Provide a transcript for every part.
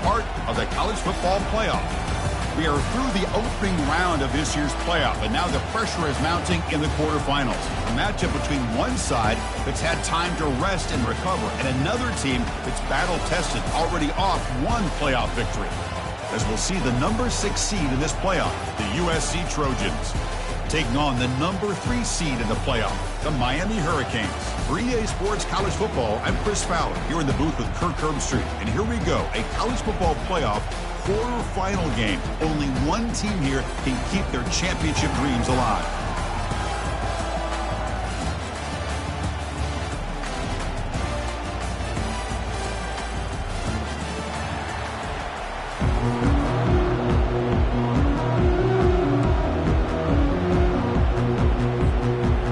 part of the college football playoff. We are through the opening round of this year's playoff, and now the pressure is mounting in the quarterfinals. A matchup between one side that's had time to rest and recover, and another team that's battle-tested, already off one playoff victory. As we'll see the number 6 seed in this playoff, the USC Trojans, taking on the number 3 seed in the playoff, the Miami Hurricanes. For EA Sports College Football, I'm Chris Fowler, here in the booth with Kirk Herbstreit. And here we go, a college football playoff quarterfinal game. Only one team here can keep their championship dreams alive.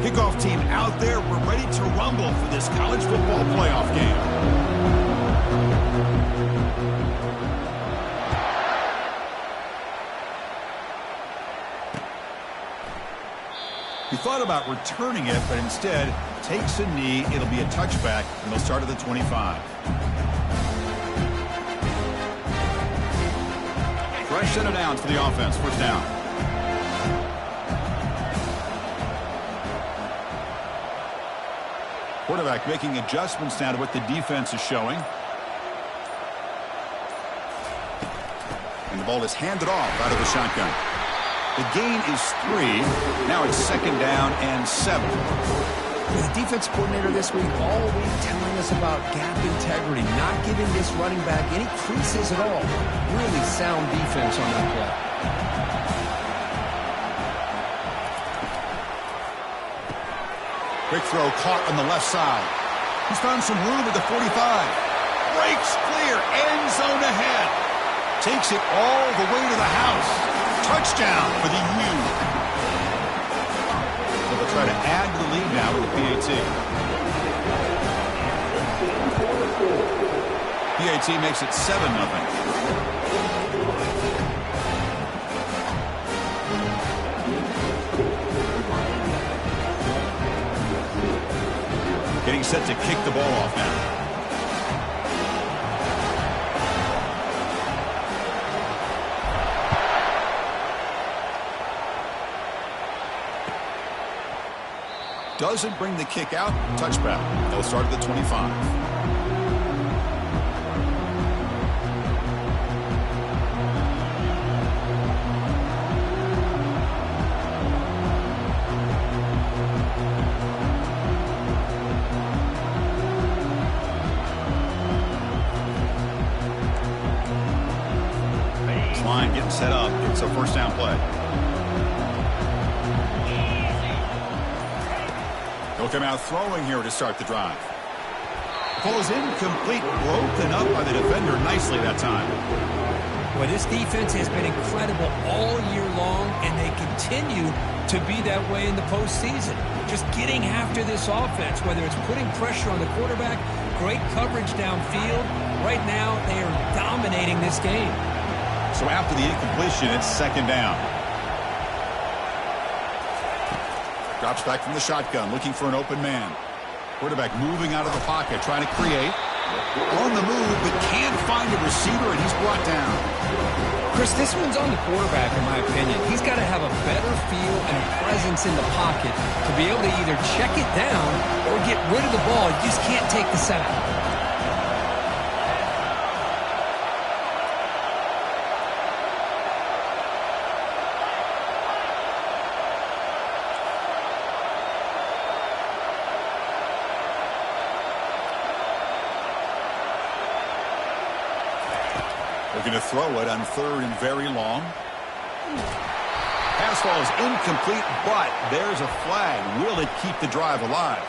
Kickoff team out there. We're ready to rumble for this college football playoff game. He thought about returning it, but instead takes a knee. It'll be a touchback, and they'll start at the 25. Fresh set of downs for the offense. First down. Quarterback making adjustments now to what the defense is showing. And the ball is handed off out of the shotgun. The gain is 3. Now it's second down and 7. The defense coordinator this week all week telling us about gap integrity, not giving this running back any creases at all. Really sound defense on that play. Quick throw caught on the left side. He's found some room at the 45. Breaks clear. End zone ahead. Takes it all the way to the house. Touchdown for the U. They'll try to add to the lead now with the PAT. PAT makes it 7-0. Getting set to kick the ball off now. Doesn't bring the kick out. Touchback. They'll start at the 25. Line getting set up. It's a first down play. They'll come out throwing here to start the drive. Ball is incomplete, broken up by the defender nicely that time. Well, this defense has been incredible all year long, and they continue to be that way in the postseason. Just getting after this offense, whether it's putting pressure on the quarterback, great coverage downfield. Right now, they are dominating this game. So after the incompletion, it's second down. Drops back from the shotgun, looking for an open man. Quarterback moving out of the pocket, trying to create. On the move, but can't find a receiver, and he's brought down. Chris, this one's on the quarterback, in my opinion. He's got to have a better feel and a presence in the pocket to be able to either check it down or get rid of the ball. You just can't take the sack. Looking to throw it on third and very long. Pass ball is incomplete, but there's a flag. Will it keep the drive alive?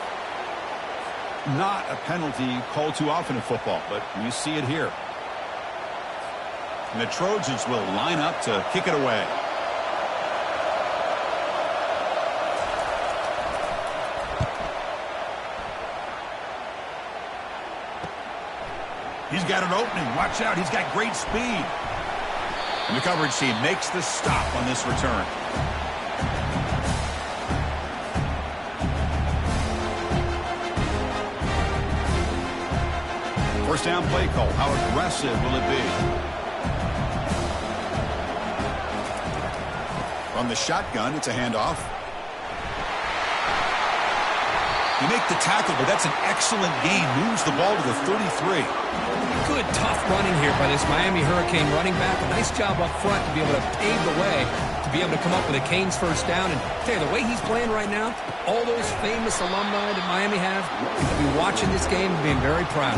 Not a penalty called too often in football, but you see it here. And the Trojans will line up to kick it away. He's got an opening. Watch out. He's got great speed. And the coverage team makes the stop on this return. First down play call. How aggressive will it be? On the shotgun, it's a handoff. You make the tackle, but that's an excellent gain. Moves the ball to the 33. Good, tough running here by this Miami Hurricane running back. A nice job up front to be able to pave the way, to be able to come up with a Canes first down. And tell you, the way he's playing right now, all those famous alumni that Miami have, to be watching this game and being very proud.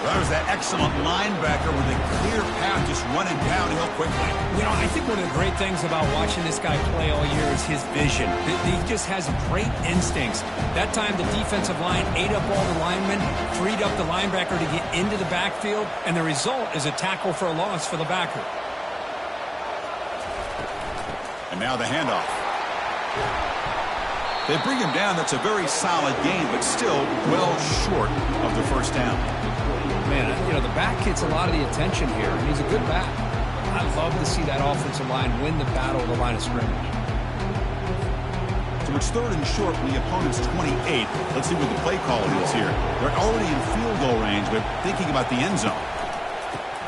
That was that excellent linebacker with a clear path just running downhill quickly. You know, I think one of the great things about watching this guy play all year is his vision. He just has great instincts. That time the defensive line ate up all the linemen, freed up the linebacker to get into the backfield, and the result is a tackle for a loss for the backer. And now the handoff. They bring him down. That's a very solid gain, but still well short of the first down. Man, you know, the back gets a lot of the attention here, and he's a good back. I love to see that offensive line win the battle of the line of scrimmage. So it's third and short from the opponent's 28. Let's see what the play call is here. They're already in field goal range, but thinking about the end zone.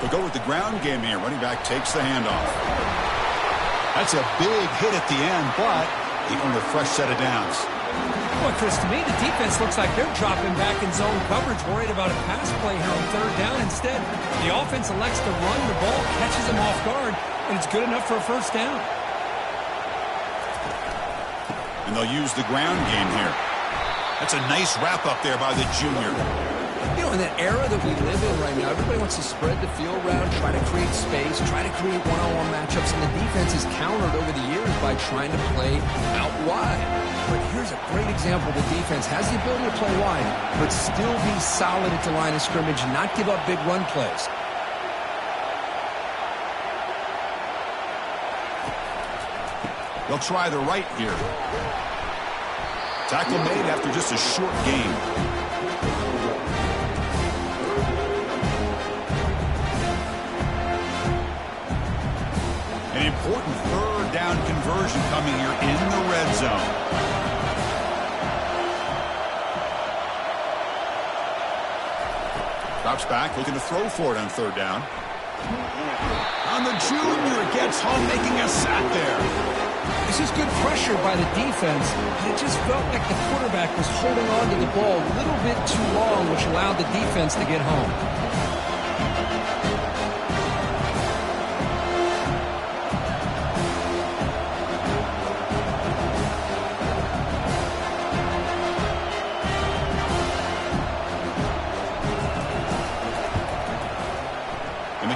They'll go with the ground game here. Running back takes the handoff. That's a big hit at the end, but he earned a fresh set of downs. Well, Chris, to me, the defense looks like they're dropping back in zone coverage, worried about a pass play here on third down. Instead, the offense elects to run the ball, catches them off guard, and it's good enough for a first down. And they'll use the ground game here. That's a nice wrap-up there by the junior. You know, in that era that we live in right now, everybody wants to spread the field around, try to create space, try to create one-on-one matchups, and the defense is countered over the years by trying to play out wide. But here's a great example. The defense has the ability to play wide, but still be solid at the line of scrimmage and not give up big run plays. They'll try the right here. Tackle made after just a short gain. An important third down conversion coming here in the red zone. Drops back, looking to throw for it on third down. On the junior, gets home, making a sack there. This is good pressure by the defense, but it just felt like the quarterback was holding on to the ball a little bit too long, which allowed the defense to get home.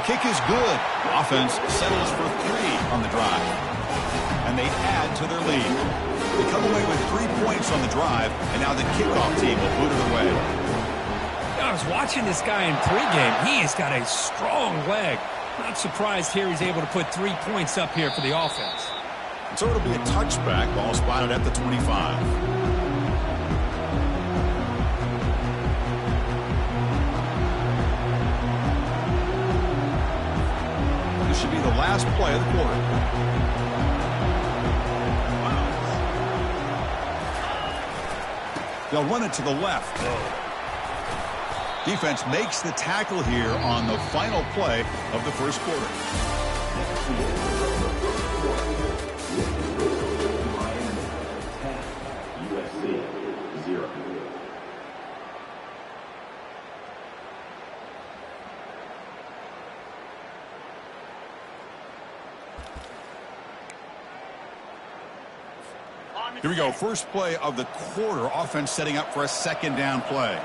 Kick is good. Offense settles for 3 on the drive. And they add to their lead. They come away with 3 points on the drive, and now the kickoff team will boot it away. I was watching this guy in pregame. He has got a strong leg. Not surprised here he's able to put 3 points up here for the offense. And so it'll be a touchback, ball spotted at the 25. Should be the last play of the quarter. They'll run it to the left. Defense makes the tackle here on the final play of the first quarter. USC 0. Here we go. First play of the quarter. Offense setting up for a second down play.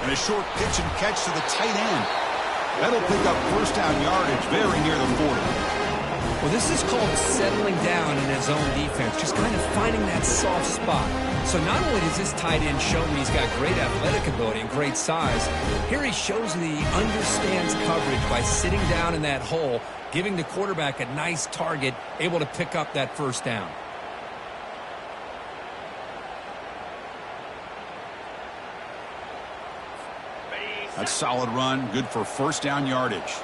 And a short pitch and catch to the tight end. That'll pick up first down yardage very near the 40. Well, this is called settling down in his own defense, just kind of finding that soft spot. So not only does this tight end show me he's got great athletic ability and great size, here he shows that he understands coverage by sitting down in that hole, giving the quarterback a nice target, able to pick up that first down. That's solid run, good for first down yardage.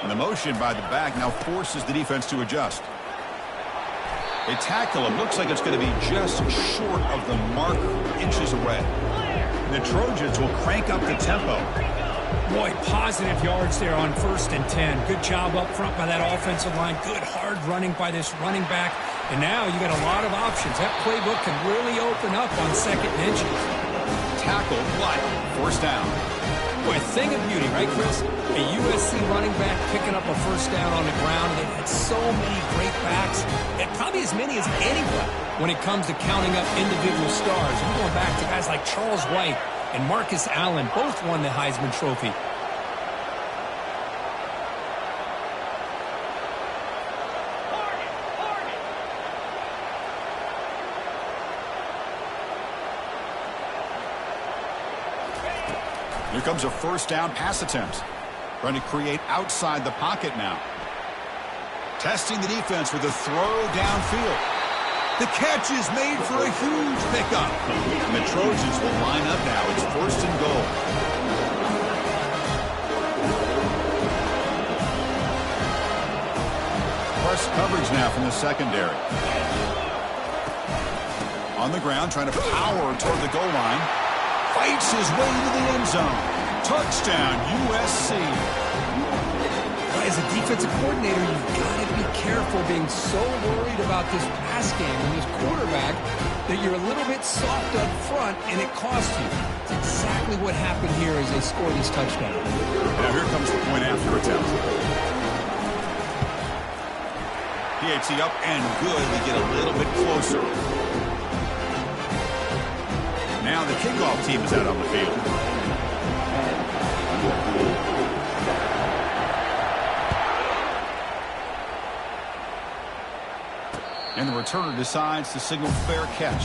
And the motion by the back now forces the defense to adjust. They tackle him. Looks like it's going to be just short of the marker, inches away. The Trojans will crank up the tempo. Boy, positive yards there on 1st and 10. Good job up front by that offensive line. Good hard running by this running back. And now you got a lot of options. That playbook can really open up on 2nd and inches. Tackle, but 1st down. Boy, a thing of beauty, right, Chris? A USC running back picking up a 1st down on the ground. They've had so many great backs, and probably as many as anyone when it comes to counting up individual stars. We're going back to guys like Charles White and Marcus Allen, both won the Heisman Trophy. Here comes a 1st down pass attempt. Trying to create outside the pocket now. Testing the defense with a throw downfield. The catch is made for a huge pickup. And the Trojans will line up now. It's 1st and goal. Press coverage now from the secondary. On the ground, trying to power toward the goal line. Fights his way to the end zone. Touchdown, USC. As a defensive coordinator, you've got to be careful being so worried about this pass game and this quarterback that you're a little bit soft up front and it costs you. It's exactly what happened here as they score this touchdown. Now here comes the point after attempt. PAT up and good. We get a little bit closer. Now the kickoff team is out on the field. And the returner decides to signal fair catch.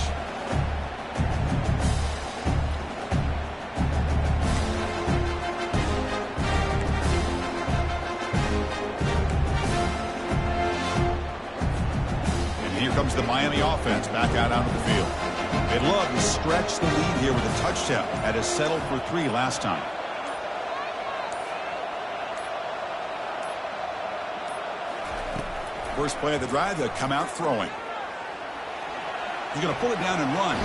And here comes the Miami offense back out onto the field. They'd love to stretch the lead here with a touchdown. That is settled for 3 last time. First play of the drive, they'll come out throwing. He's going to pull it down and run.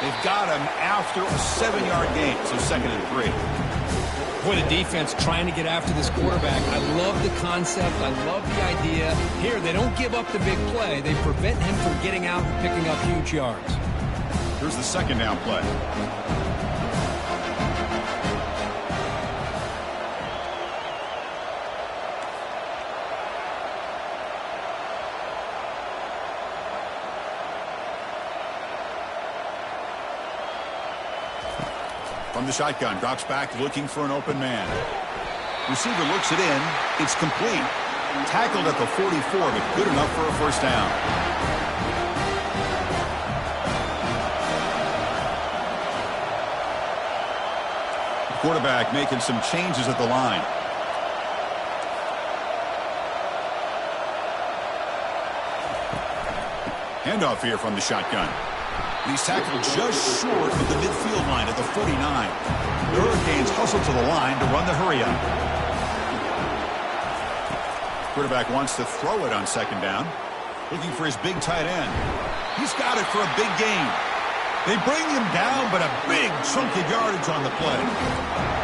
They've got him after a 7-yard gain, so 2nd and 3. Boy, the defense trying to get after this quarterback. I love the concept. I love the idea. Here, they don't give up the big play. They prevent him from getting out and picking up huge yards. Here's the 2nd down play. From the shotgun, drops back looking for an open man. Receiver looks it in. It's complete. Tackled at the 44, but good enough for a 1st down. The quarterback making some changes at the line. Handoff here from the shotgun. He's tackled just short of the midfield line at the 49. The Hurricanes hustle to the line to run the hurry-up. Quarterback wants to throw it on 2nd down. Looking for his big tight end. He's got it for a big gain. They bring him down, but a big chunk of yardage on the play.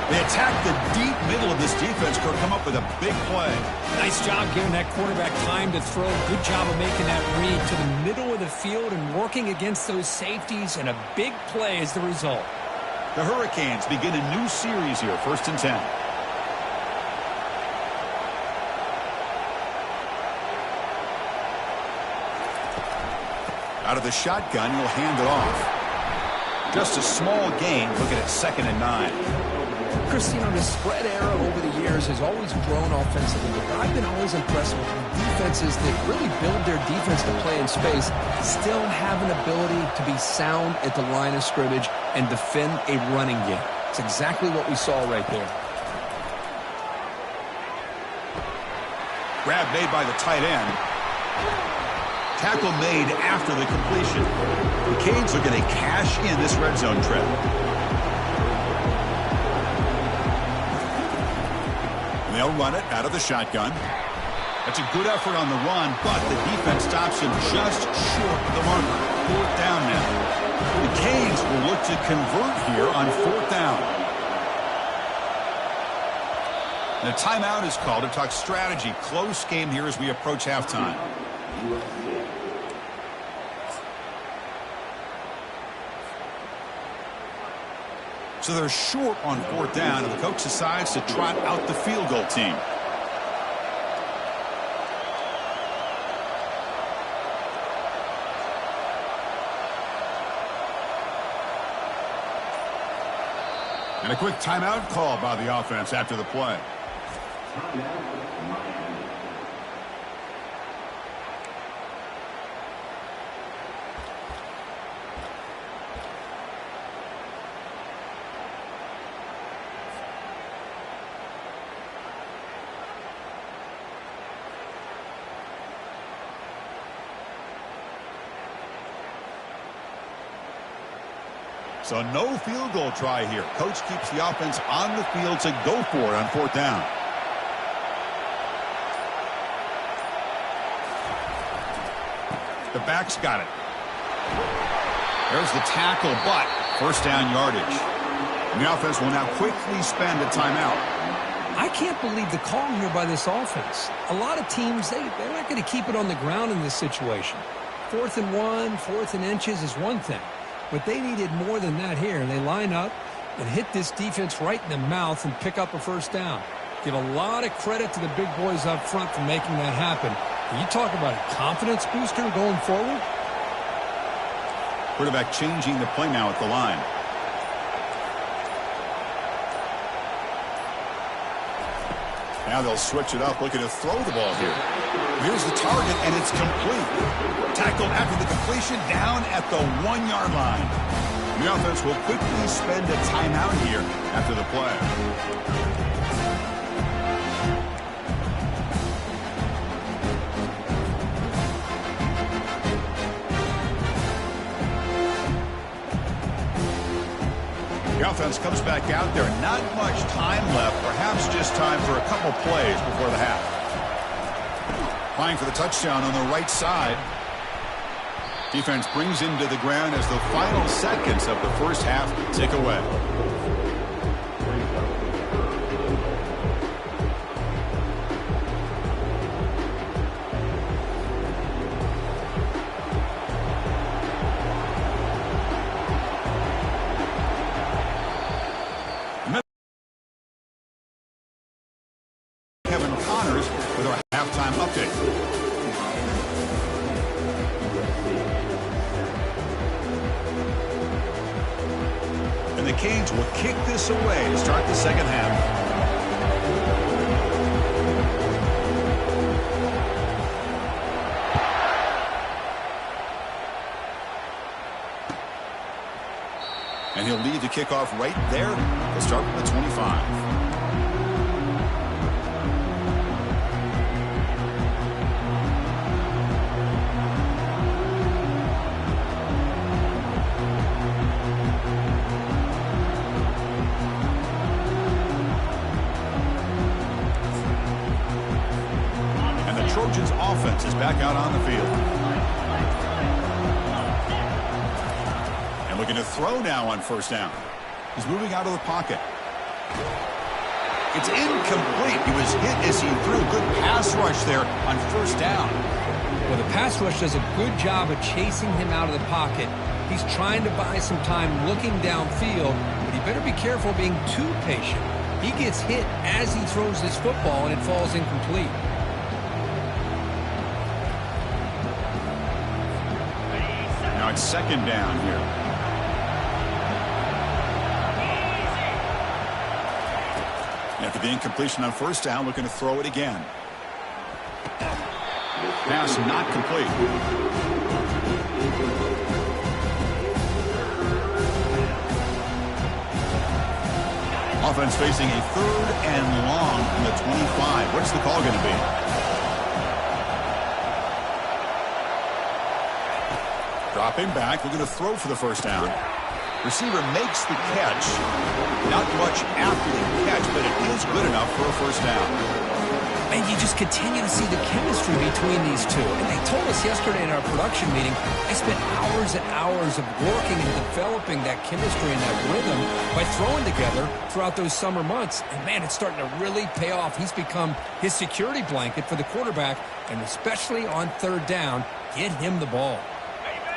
They attack the deep middle of this defense, could come up with a big play. Nice job giving that quarterback time to throw. Good job of making that read to the middle of the field and working against those safeties, and a big play is the result. The Hurricanes begin a new series here, 1st and 10. Out of the shotgun, he'll hand it off. Just a small gain, looking at 2nd and 9. Chris, the spread era over the years has always grown offensively, but I've been always impressed with defenses that really build their defense to play in space, still have an ability to be sound at the line of scrimmage and defend a running game. It's exactly what we saw right there. Grab made by the tight end. Tackle made after the completion. The Canes are going to cash in this red zone trip. And they'll run it out of the shotgun. That's a good effort on the run, but the defense stops him just short of the marker. Pull it down now. The Canes will look to convert here on 4th down. And a timeout is called to talk strategy. Close game here as we approach halftime. So they're short on 4th down, and the coach decides to trot out the field goal team. And a quick timeout call by the offense after the play. So no field goal try here. Coach keeps the offense on the field to go for it on 4th down. The back's got it. There's the tackle, but first down yardage. And the offense will now quickly spend a timeout. I can't believe the call here by this offense. A lot of teams, they're not going to keep it on the ground in this situation. 4th and 1, 4th and inches is one thing. But they needed more than that here. They line up and hit this defense right in the mouth and pick up a first down. Give a lot of credit to the big boys up front for making that happen. You talk about a confidence booster going forward. Quarterback changing the play now at the line. Now they'll switch it up, looking to throw the ball here. Here's the target, and it's complete. Tackled after the completion, down at the 1-yard line. The offense will quickly spend a timeout here after the play. The offense comes back out there. Not much time left. Perhaps just time for a couple plays before the half. Applying for the touchdown on the right side. Defense brings him to the ground as the final seconds of the first half tick away. Kevin Connors with our halftime update. And the Canes will kick this away to start the second half. And he'll lead the kickoff right there to start with the 25. Trojans offense is back out on the field. And looking to throw now on first down. He's moving out of the pocket. It's incomplete. He was hit as he threw. Good pass rush there on first down. Well, the pass rush does a good job of chasing him out of the pocket. He's trying to buy some time looking downfield, but he better be careful being too patient. He gets hit as he throws this football, and it falls incomplete. Now it's second down here. After the incompletion on first down, looking to throw it again. Pass not complete. Offense facing a 3rd and long from the 25. What's the call going to be? Dropping back, looking to throw for the first down. Receiver makes the catch. Not much after the catch, but it is good enough for a first down. And you just continue to see the chemistry between these two. And they told us yesterday in our production meeting, they spent hours hours and hours of working and developing that chemistry and that rhythm by throwing together throughout those summer months. And, man, it's starting to really pay off. He's become his security blanket for the quarterback, and especially on third down, get him the ball.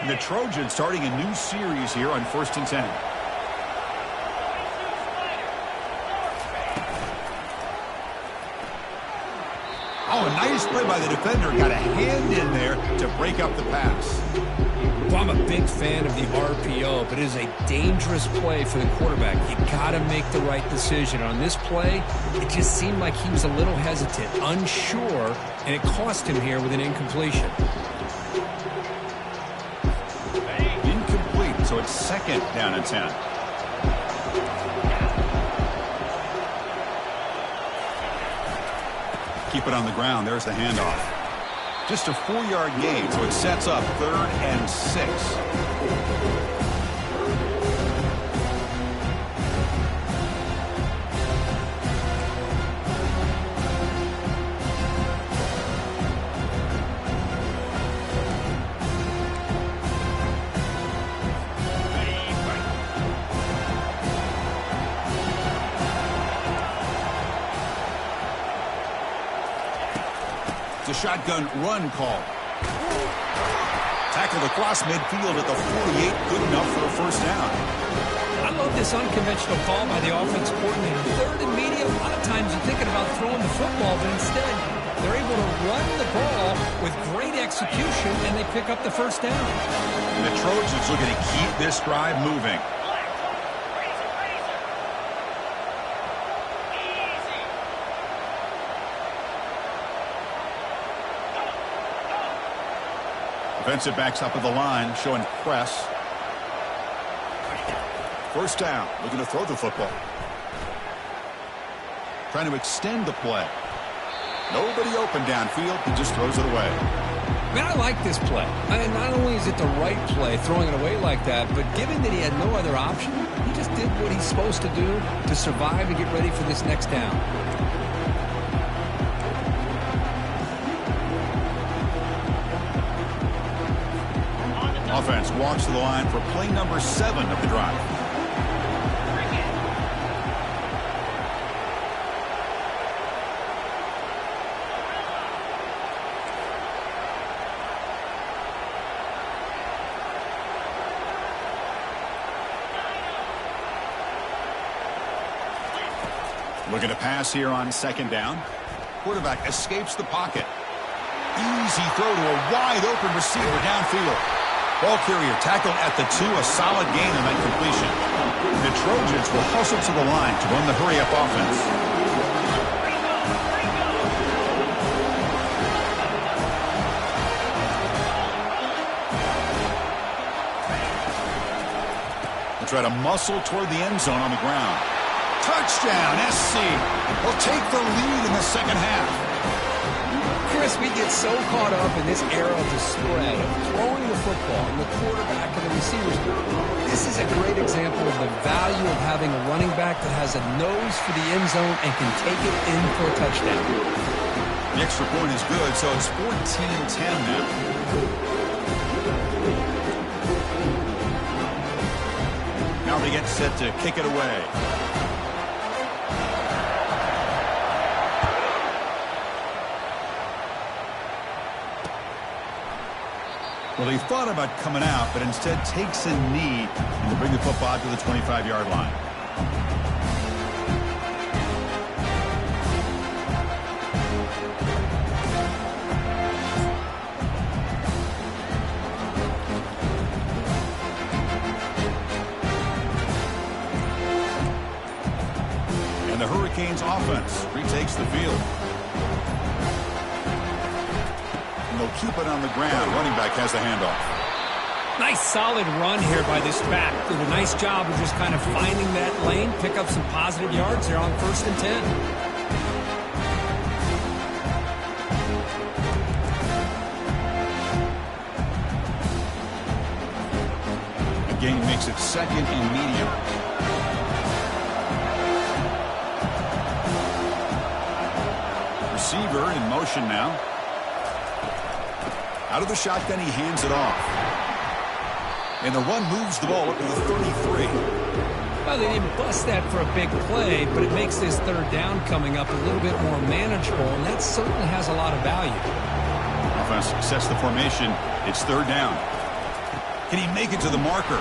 And the Trojans starting a new series here on 1st and 10. Oh, a nice play by the defender. Got a hand in there to break up the pass. Well, I'm a big fan of the RPO, but it is a dangerous play for the quarterback. You got to make the right decision. On this play, it just seemed like he was a little hesitant, unsure, and it cost him here with an incompletion. Incomplete, so it's 2nd down and 10. Keep it on the ground. There's the handoff. Just a 4-yard gain, so it sets up 3rd and 6. Shotgun run call. Tackled across midfield at the 48. Good enough for a 1st down. I love this unconventional call by the offensive coordinator. 3rd and medium, a lot of times you're thinking about throwing the football, but instead they're able to run the ball with great execution, and they pick up the 1st down. And the Trojans looking to keep this drive moving. Defensive backs up at the line, showing press. 1st down, looking to throw the football. Trying to extend the play. Nobody open downfield, he just throws it away. Man, I like this play. I mean, not only is it the right play, throwing it away like that, but given that he had no other option, he just did what he's supposed to do to survive and get ready for this next down. Offense walks to the line for play number 7 of the drive. Looking to pass here on 2nd down. Quarterback escapes the pocket. Easy throw to a wide open receiver downfield. Ball carrier tackled at the 2, a solid gain on that completion. The Trojans will hustle to the line to run the hurry-up offense. They try to muscle toward the end zone on the ground. Touchdown, SC. Will take the lead in the 2nd half. Chris, we get so caught up in this era of the spread, of throwing the football, and the quarterback and the receivers. This is a great example of the value of having a running back that has a nose for the end zone and can take it in for a touchdown. The extra point is good, so it's 14-10 now. Now they get set to kick it away. Well, he thought about coming out, but instead takes a knee and will bring the football to the 25-yard line. And the Hurricanes offense retakes the field. They'll keep it on the ground. Running back has the handoff. Nice solid run here by this back. Did a nice job of just kind of finding that lane, pick up some positive yards there on 1st and 10. The gain makes it 2nd and medium. Receiver in motion now. Out of the shotgun, he hands it off. And the run moves the ball up to the 33. Well, they didn't bust that for a big play, but it makes this third down coming up a little bit more manageable, and that certainly has a lot of value. Offense sets the formation. It's third down. Can he make it to the marker?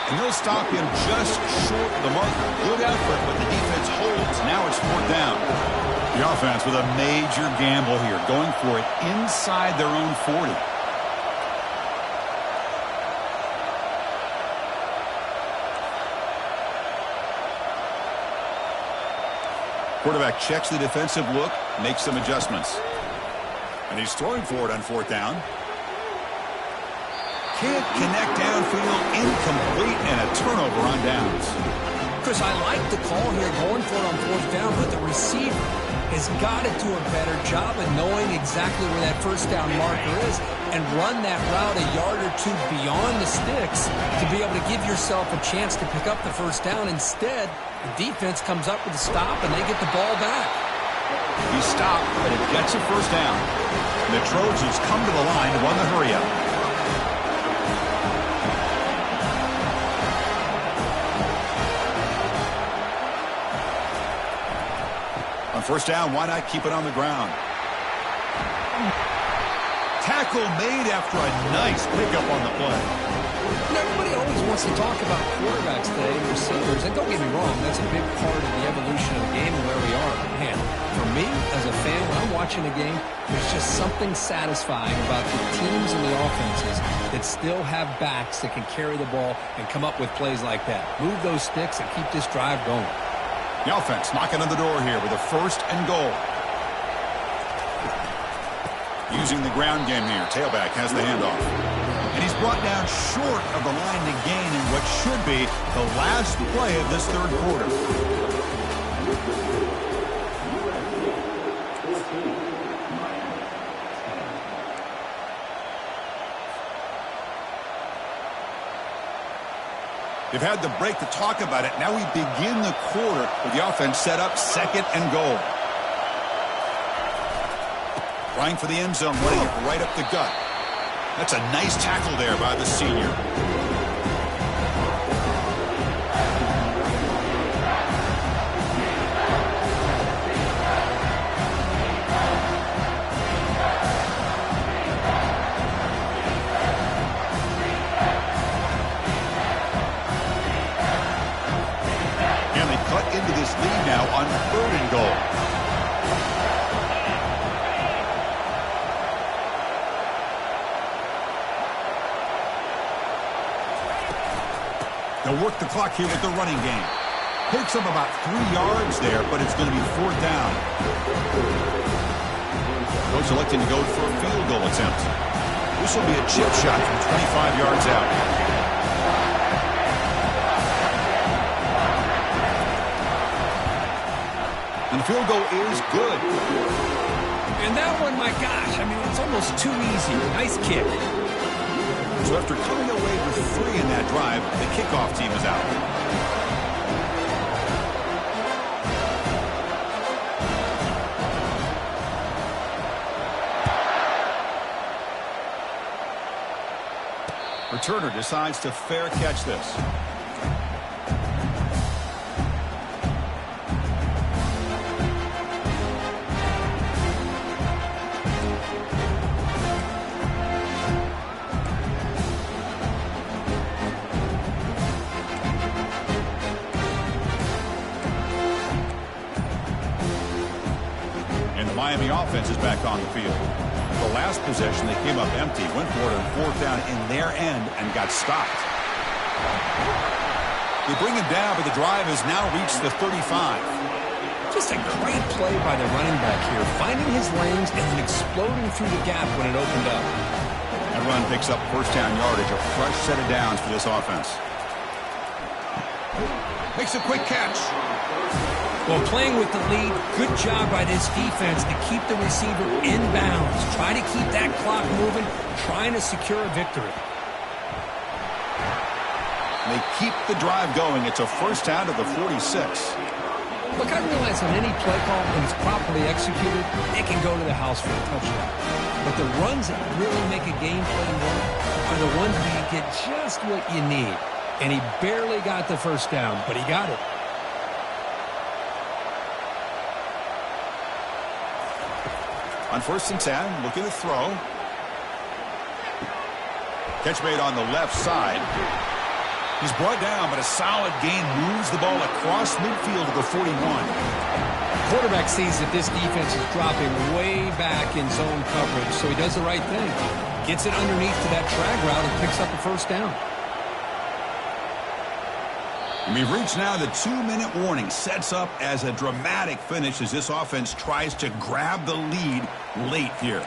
And they'll stop him just short of the marker. Good effort, but the defense holds. Now it's fourth down. The offense with a major gamble here, going for it inside their own 40. Quarterback checks the defensive look, makes some adjustments. And he's throwing for it on fourth down. Can't connect downfield, incomplete, and a turnover on downs. Chris, I like the call here, going for it on fourth down, but the receiver has got to do a better job of knowing exactly where that first down marker is and run that route a yard or two beyond the sticks to be able to give yourself a chance to pick up the first down. Instead, the defense comes up with a stop, and they get the ball back. He stopped, but it gets a first down. And the Trojans come to the line to run the hurry-up. On first down, why not keep it on the ground? Tackle made after a nice pickup on the play. Everybody always wants to talk about quarterbacks today and receivers, and don't get me wrong, that's a big part of the evolution of the game and where we are. Man, for me, as a fan, when I'm watching a game, there's just something satisfying about the teams and the offenses that still have backs that can carry the ball and come up with plays like that. Move those sticks and keep this drive going. The offense knocking on the door here with a first and goal. Using the ground game here. Tailback has the handoff. And he's brought down short of the line to gain in what should be the last play of this third quarter. They've had the break to talk about it. Now we begin the quarter with the offense set up second and goal. Trying for the end zone, running it right up the gut. That's a nice tackle there by the senior. And they cut into this lead now on third and goal. They'll work the clock here with the running game. Picks up about 3 yards there, but it's going to be fourth down. Coach electing to go for a field goal attempt. This will be a chip shot from 25 yards out. And the field goal is good. And that one, my gosh, I mean, it's almost too easy. Nice kick. So after coming away with 3 in that drive, the kickoff team is out. Returner decides to fair catch this. Miami offense is back on the field. The last possession, they came up empty, went for it on fourth down in their end and got stopped. They bring him down, but the drive has now reached the 35. Just a great play by the running back here, finding his lanes and then exploding through the gap when it opened up. That run picks up first down yardage, a fresh set of downs for this offense. Makes a quick catch. Well, playing with the lead, good job by this defense to keep the receiver in bounds. Try to keep that clock moving, trying to secure a victory. They keep the drive going. It's a first down to the 46. Look, I realize on any play call, when it's properly executed, it can go to the house for a touchdown. But the runs that really make a game plan work are the ones where you get just what you need. And he barely got the first down, but he got it. On 1st and 10, looking to throw. Catch made on the left side. He's brought down, but a solid gain moves the ball across midfield to the 41. Quarterback sees that this defense is dropping way back in zone coverage, so he does the right thing. Gets it underneath to that drag route and picks up a first down. And we've reached now the 2-minute warning. Sets up as a dramatic finish as this offense tries to grab the lead late here.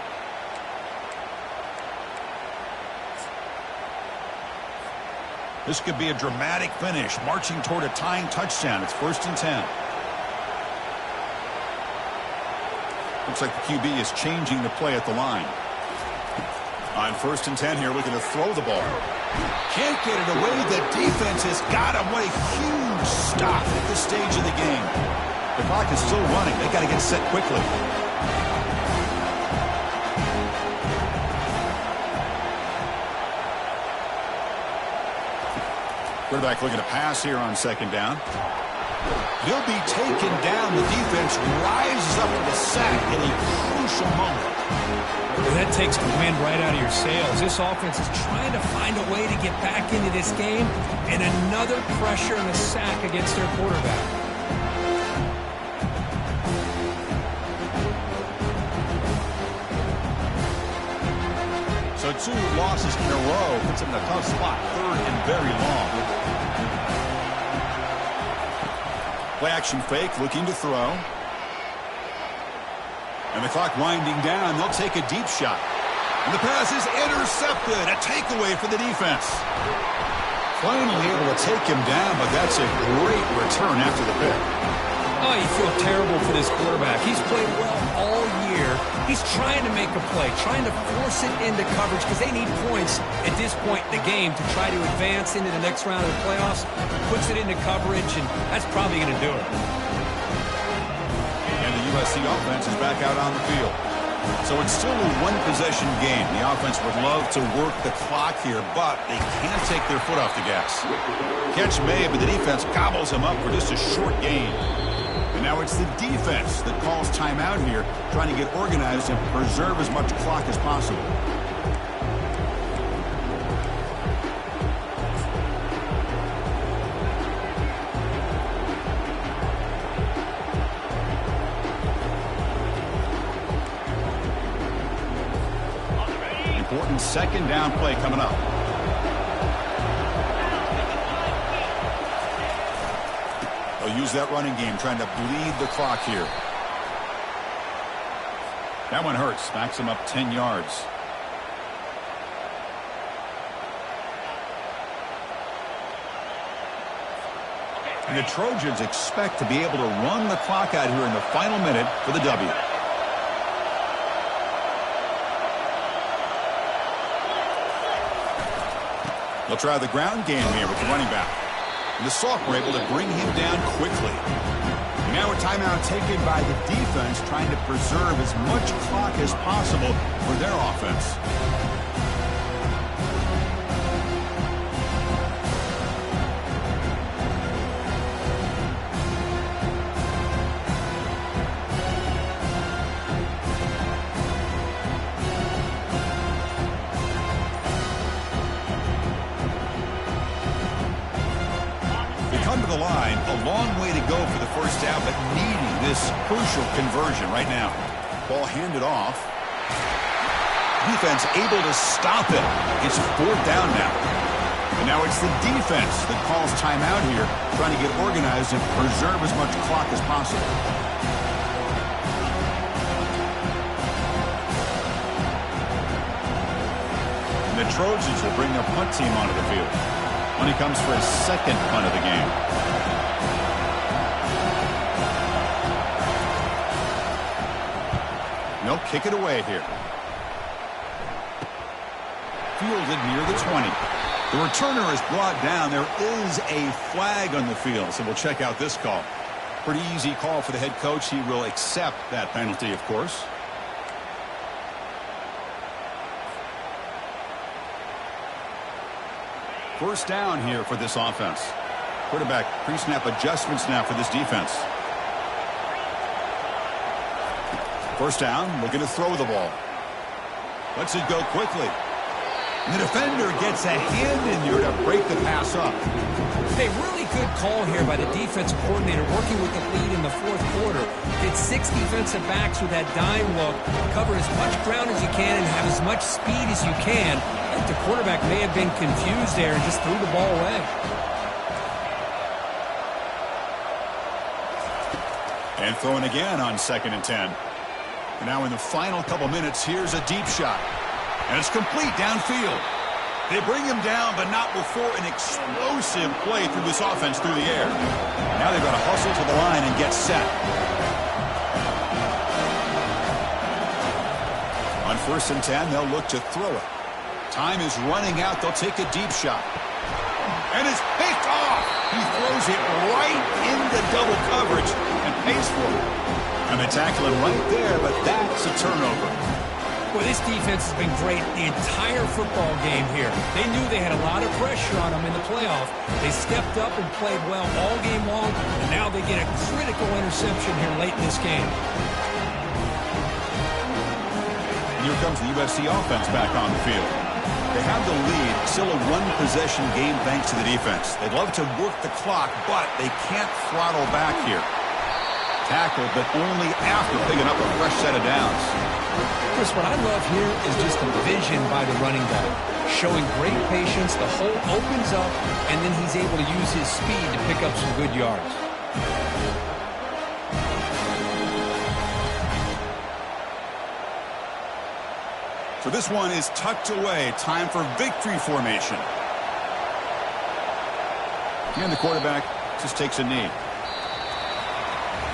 This could be a dramatic finish, marching toward a tying touchdown. It's 1st and 10. Looks like the QB is changing the play at the line. On 1st and 10 here, looking to throw the ball. Can't get it away. The defense has got him. What a huge stop at this stage of the game. The clock is still running. They got to get set quickly. Quarterback looking to pass here on 2nd down. He'll be taken down. The defense rises up to the sack in a crucial moment. Well, that takes the wind right out of your sails. This offense is trying to find a way to get back into this game, and another pressure and a sack against their quarterback. So 2 losses in a row puts him in a tough spot. 3rd and very long. Play action fake, looking to throw. And the clock winding down. They'll take a deep shot. And the pass is intercepted. A takeaway for the defense. Finally able to take him down, but that's a great return after the pick. Oh, you feel terrible for this quarterback. He's played well all year. He's trying to make a play, trying to force it into coverage because they need points at this point in the game to try to advance into the next round of the playoffs. Puts it into coverage, and that's probably going to do it. And the USC offense is back out on the field. So it's still a one-possession game. The offense would love to work the clock here, but they can't take their foot off the gas. Catch made, but the defense gobbles him up for just a short gain. And now it's the defense that calls timeout here, trying to get organized and preserve as much clock as possible. Important 2nd down play coming up. They'll use that running game, trying to bleed the clock here. That one hurts. Backs him up 10 yards. And the Trojans expect to be able to run the clock out here in the final minute for the W. They'll try the ground game here with the running back. And the sophomore able to bring him down quickly. And now a timeout taken by the defense, trying to preserve as much clock as possible for their offense. To the line, a long way to go for the first down, but needing this crucial conversion right now. Ball handed off. Defense able to stop it. It's 4th down now. And now it's the defense that calls timeout here, trying to get organized and preserve as much clock as possible. And the Trojans will bring their punt team onto the field when he comes for his 2nd punt of the game. They'll kick it away here. Fielded near the 20. The returner is brought down. There is a flag on the field, so we'll check out this call. Pretty easy call for the head coach. He will accept that penalty, of course. First down here for this offense. Quarterback pre-snap adjustments now for this defense. First down, looking to throw the ball. Lets it go quickly. And the defender gets a hand in there to break the pass up. A really good call here by the defensive coordinator working with the lead in the fourth quarter. Get 6 defensive backs with that dime look. Cover as much ground as you can and have as much speed as you can. I think the quarterback may have been confused there and just threw the ball away. And throwing again on 2nd and 10. And now in the final couple minutes, here's a deep shot. And it's complete downfield. They bring him down, but not before an explosive play through this offense through the air. Now they've got to hustle to the line and get set. On 1st and 10, they'll look to throw it. Time is running out. They'll take a deep shot. And it's picked off. He throws it right into double coverage and pays for it. And they tackle him right there, but that's a turnover. Well, this defense has been great the entire football game here. They knew they had a lot of pressure on them in the playoff. They stepped up and played well all game long, and now they get a critical interception here late in this game. Here comes the USC offense back on the field. They have the lead, still a one-possession game thanks to the defense. They'd love to work the clock, but they can't throttle back here. Tackled, but only after picking up a fresh set of downs. Chris, what I love here is just the vision by the running back. Showing great patience, the hole opens up, and then he's able to use his speed to pick up some good yards. So this one is tucked away. Time for victory formation. And the quarterback just takes a knee.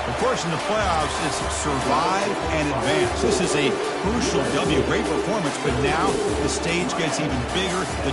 Of course, in the playoffs, it's survive and advance. This is a crucial W. Great performance, but now the stage gets even bigger.